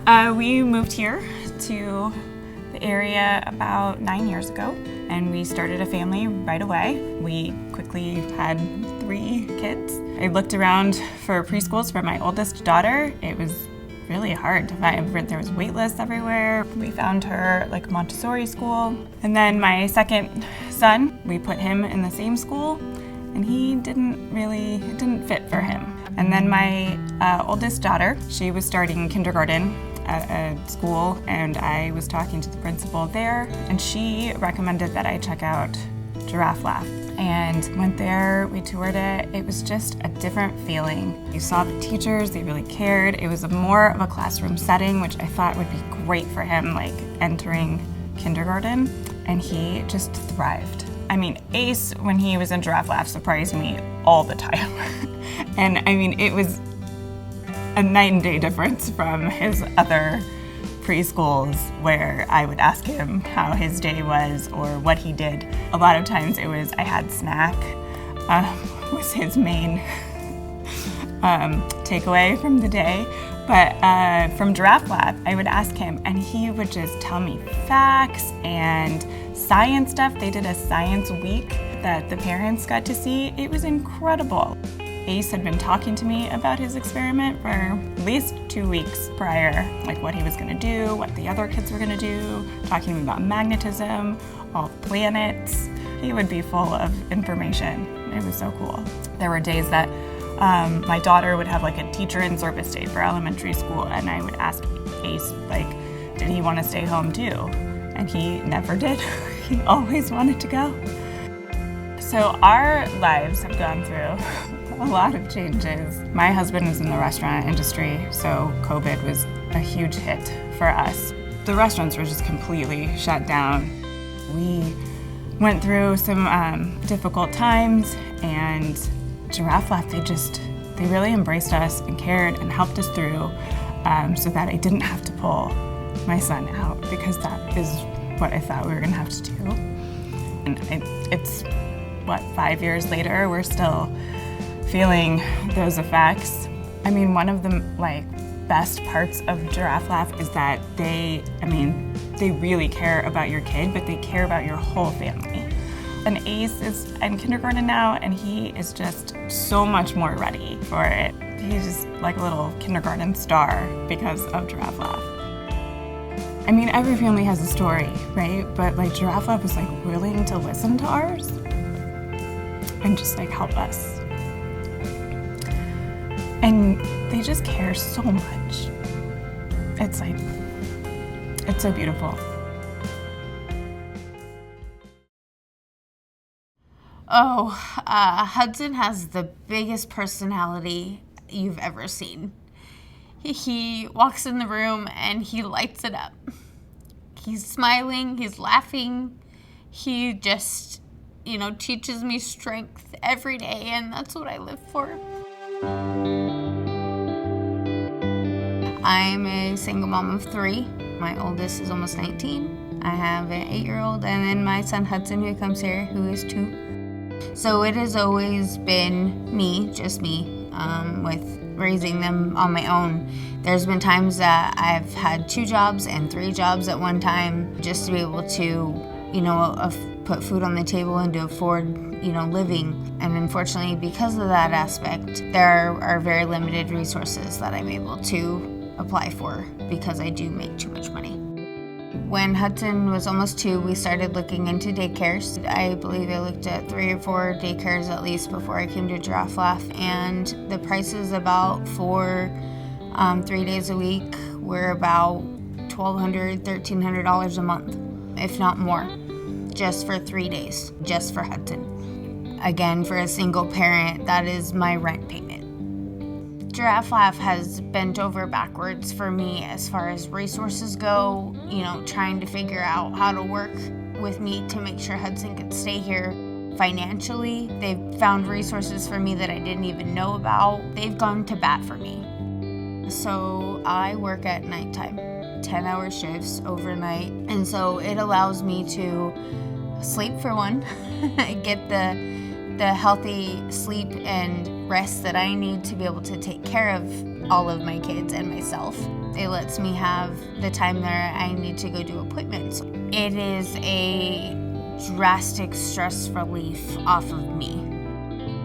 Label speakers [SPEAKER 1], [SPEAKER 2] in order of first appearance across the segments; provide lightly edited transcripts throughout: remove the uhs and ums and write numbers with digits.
[SPEAKER 1] We moved here to the area about 9 years ago, and we started a family right away. We quickly had 3 kids. I looked around for preschools for my oldest daughter. It was really hard to find. There was wait lists everywhere. We found her like Montessori school. And then my second son, we put him in the same school, and it didn't fit for him. And then my oldest daughter, she was starting kindergarten at a school, and I was talking to the principal there, and she recommended that I check out Giraffe Laugh. And went there, we toured it. It was just a different feeling. You saw the teachers, they really cared. It was more of a classroom setting, which I thought would be great for him, like entering kindergarten, and he just thrived. I mean, Ace, when he was in Giraffe Laugh, surprised me all the time. And I mean, it was a night and day difference from his other preschools where I would ask him how his day was or what he did. A lot of times it was I had snack was his main takeaway from the day. But from Giraffe Lab, I would ask him, and he would just tell me facts and science stuff. They did a science week that the parents got to see. It was incredible. Ace had been talking to me about his experiment for at least 2 weeks prior, like what he was going to do, what the other kids were going to do, talking to me about magnetism, all the planets. He would be full of information. It was so cool. There were days that my daughter would have like a teacher in service day for elementary school, and I would ask Ace, like, did he want to stay home too? And he never did. He always wanted to go. So our lives have gone through a lot of changes. My husband is in the restaurant industry, so COVID was a huge hit for us. The restaurants were just completely shut down. We went through some difficult times, and Giraffe Laugh, they really embraced us and cared and helped us through so that I didn't have to pull my son out, because that is what I thought we were gonna have to do. And it's 5 years later, we're still feeling those effects. I mean, one of the best parts of Giraffe Laugh is that they really care about your kid, but they care about your whole family. And Ace is in kindergarten now, and he is just so much more ready for it. He's just like a little kindergarten star because of Giraffe Laugh. I mean, every family has a story, right? But Giraffe Laugh was willing to listen to ours and just help us. And they just care so much. It's so beautiful.
[SPEAKER 2] Hudson has the biggest personality you've ever seen. He walks in the room and he lights it up. He's smiling, he's laughing. He just, teaches me strength every day, and that's what I live for. I'm a single mom of 3. My oldest is almost 19. I have an 8-year-old, and then my son Hudson, who comes here, who is 2. So it has always been just me, with raising them on my own. There's been times that I've had 2 jobs and 3 jobs at one time just to be able to, put food on the table and to afford, living. And unfortunately, because of that aspect, there are very limited resources that I'm able to apply for because I do make too much money. When Hudson was almost 2, we started looking into daycares. I believe I looked at 3 or 4 daycares at least before I came to Giraffe Laugh, and the prices about for 3 days a week were about $1,200, $1,300 a month, if not more, just for 3 days, just for Hudson. Again, for a single parent, that is my rent payment. Giraffe Laugh has bent over backwards for me as far as resources go, trying to figure out how to work with me to make sure Hudson could stay here. Financially, they've found resources for me that I didn't even know about. They've gone to bat for me. So I work at nighttime, 10-hour shifts overnight, and so it allows me to sleep for one, get the healthy sleep and rest that I need to be able to take care of all of my kids and myself. It lets me have the time that I need to go do appointments. It is a drastic stress relief off of me.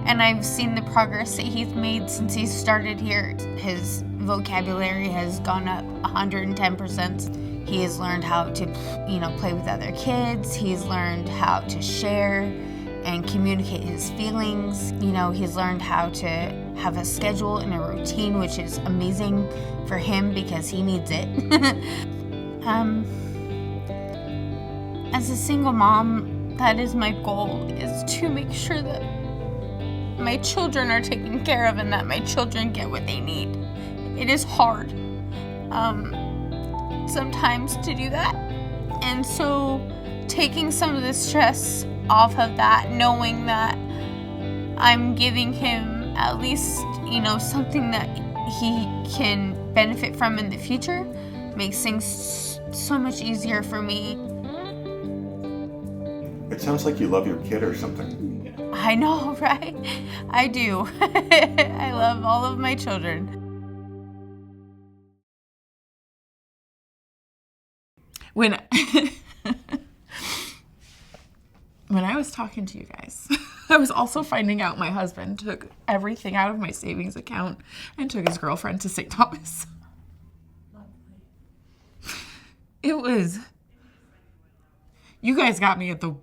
[SPEAKER 2] And I've seen the progress that he's made since he started here. His vocabulary has gone up 110%. He has learned how to, play with other kids. He's learned how to share and communicate his feelings. He's learned how to have a schedule and a routine, which is amazing for him because he needs it. As a single mom, that is my goal, is to make sure that my children are taken care of and that my children get what they need. It is hard sometimes to do that. And so taking some of the stress off of that, knowing that I'm giving him at least, something that he can benefit from in the future, makes things so much easier for me.
[SPEAKER 3] It sounds like you love your kid or something.
[SPEAKER 2] I know, right? I do. I love all of my children.
[SPEAKER 1] When I was talking to you guys, I was also finding out my husband took everything out of my savings account and took his girlfriend to St. Thomas. You guys got me at the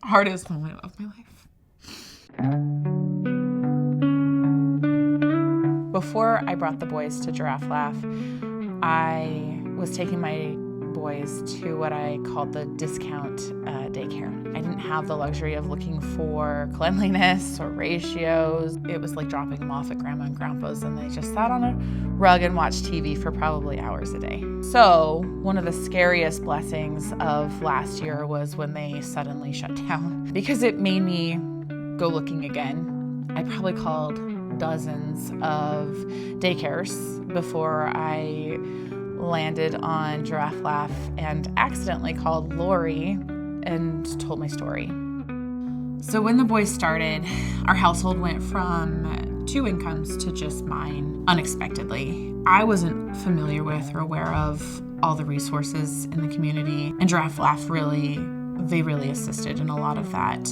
[SPEAKER 1] hardest moment of my life. Before I brought the boys to Giraffe Laugh, I was taking my boys to what I called the discount daycare. I didn't have the luxury of looking for cleanliness or ratios. It was like dropping them off at Grandma and Grandpa's, and they just sat on a rug and watched TV for probably hours a day. So one of the scariest blessings of last year was when they suddenly shut down, because it made me go looking again. I probably called dozens of daycares before I landed on Giraffe Laugh and accidentally called Lori and told my story. So when the boys started, our household went from 2 incomes to just mine unexpectedly. I wasn't familiar with or aware of all the resources in the community, and Giraffe Laugh really assisted in a lot of that.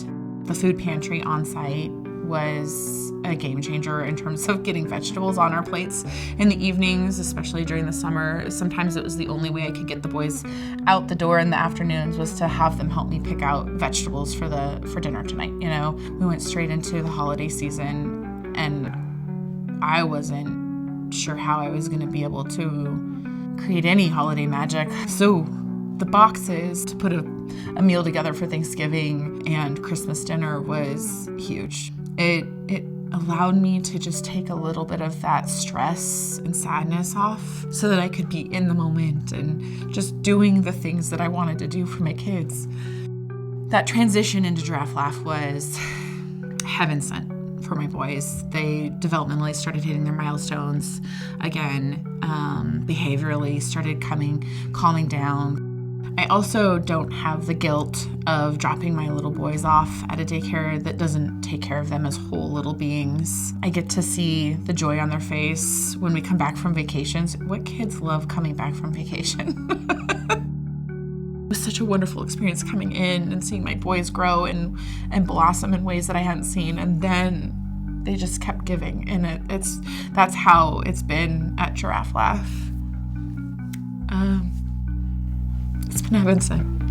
[SPEAKER 1] The food pantry on site was a game changer in terms of getting vegetables on our plates in the evenings, especially during the summer. Sometimes it was the only way I could get the boys out the door in the afternoons, was to have them help me pick out vegetables for dinner tonight. We went straight into the holiday season, and I wasn't sure how I was going to be able to create any holiday magic. So the boxes to put a meal together for Thanksgiving and Christmas dinner was huge. It allowed me to just take a little bit of that stress and sadness off so that I could be in the moment and just doing the things that I wanted to do for my kids. That transition into Giraffe Laugh was heaven sent for my boys. They developmentally started hitting their milestones again, behaviorally started calming down. I also don't have the guilt of dropping my little boys off at a daycare that doesn't take care of them as whole little beings. I get to see the joy on their face when we come back from vacations. What kids love coming back from vacation? It was such a wonderful experience coming in and seeing my boys grow and blossom in ways that I hadn't seen. And then they just kept giving. And that's how it's been at Giraffe Laugh. It's been heaven sent.